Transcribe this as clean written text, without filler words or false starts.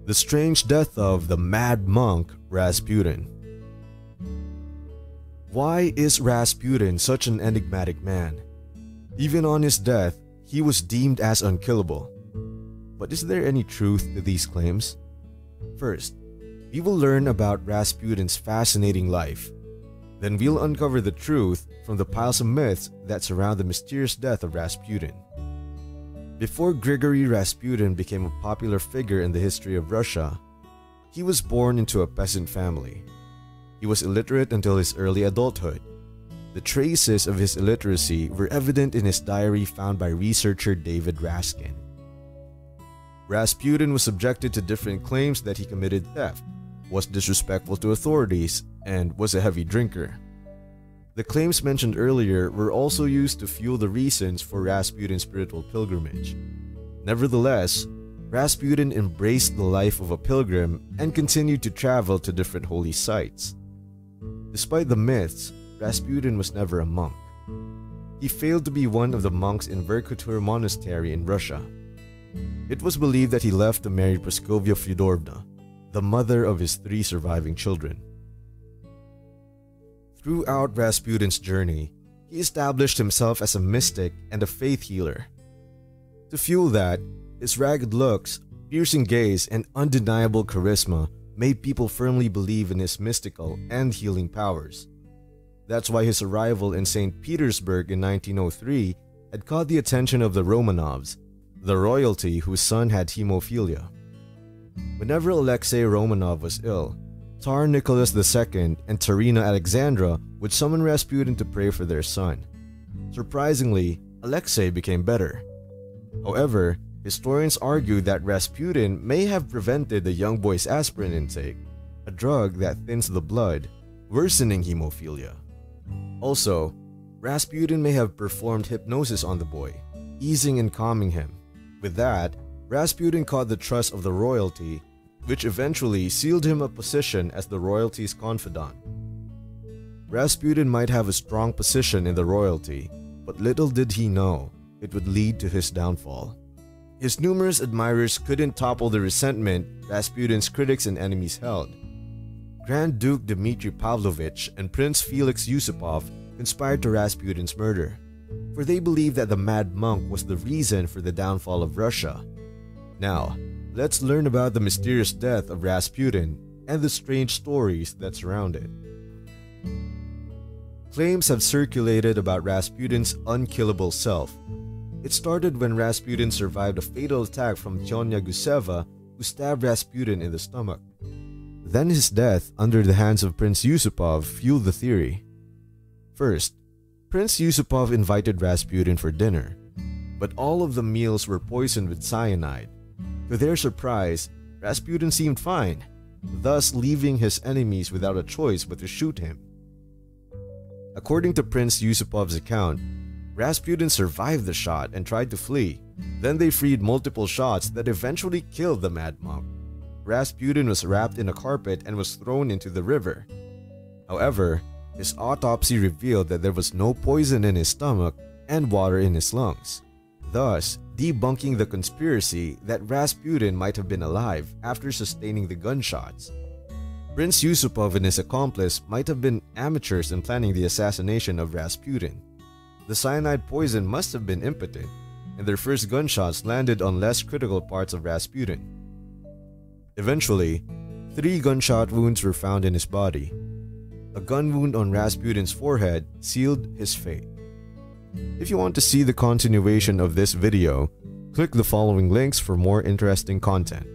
The strange death of the mad monk Rasputin. Why is Rasputin such an enigmatic man? Even on his death, he was deemed as unkillable. But is there any truth to these claims? First, we will learn about Rasputin's fascinating life. Then we'll uncover the truth from the piles of myths that surround the mysterious death of Rasputin. Before Grigory Rasputin became a popular figure in the history of Russia, he was born into a peasant family. He was illiterate until his early adulthood. The traces of his illiteracy were evident in his diary found by researcher David Raskin. Rasputin was subjected to different claims that he committed theft, was disrespectful to authorities, and was a heavy drinker. The claims mentioned earlier were also used to fuel the reasons for Rasputin's spiritual pilgrimage. Nevertheless, Rasputin embraced the life of a pilgrim and continued to travel to different holy sites. Despite the myths, Rasputin was never a monk. He failed to be one of the monks in Verkhotur Monastery in Russia. It was believed that he left to marry Praskovia Fyodorovna, the mother of his 3 surviving children. Throughout Rasputin's journey, he established himself as a mystic and a faith healer. To fuel that, his ragged looks, piercing gaze, and undeniable charisma made people firmly believe in his mystical and healing powers. That's why his arrival in St. Petersburg in 1903 had caught the attention of the Romanovs, the royalty whose son had hemophilia. Whenever Alexei Romanov was ill, Tsar Nicholas II and Tsarina Alexandra would summon Rasputin to pray for their son. Surprisingly, Alexei became better. However, historians argue that Rasputin may have prevented the young boy's aspirin intake, a drug that thins the blood, worsening hemophilia. Also, Rasputin may have performed hypnosis on the boy, easing and calming him. With that, Rasputin caught the trust of the royalty, which eventually sealed him a position as the royalty's confidant. Rasputin might have a strong position in the royalty, but little did he know it would lead to his downfall. His numerous admirers couldn't topple the resentment Rasputin's critics and enemies held. Grand Duke Dmitry Pavlovich and Prince Felix Yusupov conspired to Rasputin's murder, for they believed that the mad monk was the reason for the downfall of Russia. Now, let's learn about the mysterious death of Rasputin and the strange stories that surround it. Claims have circulated about Rasputin's unkillable self. It started when Rasputin survived a fatal attack from Tyonya Guseva, who stabbed Rasputin in the stomach. Then his death under the hands of Prince Yusupov fueled the theory. First, Prince Yusupov invited Rasputin for dinner, but all of the meals were poisoned with cyanide. To their surprise, Rasputin seemed fine, thus leaving his enemies without a choice but to shoot him. According to Prince Yusupov's account, Rasputin survived the shot and tried to flee. Then they freed multiple shots that eventually killed the mad monk. Rasputin was wrapped in a carpet and was thrown into the river. However, his autopsy revealed that there was no poison in his stomach and water in his lungs, thus debunking the conspiracy that Rasputin might have been alive after sustaining the gunshots. Prince Yusupov and his accomplice might have been amateurs in planning the assassination of Rasputin. The cyanide poison must have been impotent, and their first gunshots landed on less critical parts of Rasputin. Eventually, 3 gunshot wounds were found in his body. A gun wound on Rasputin's forehead sealed his fate. If you want to see the continuation of this video, click the following links for more interesting content.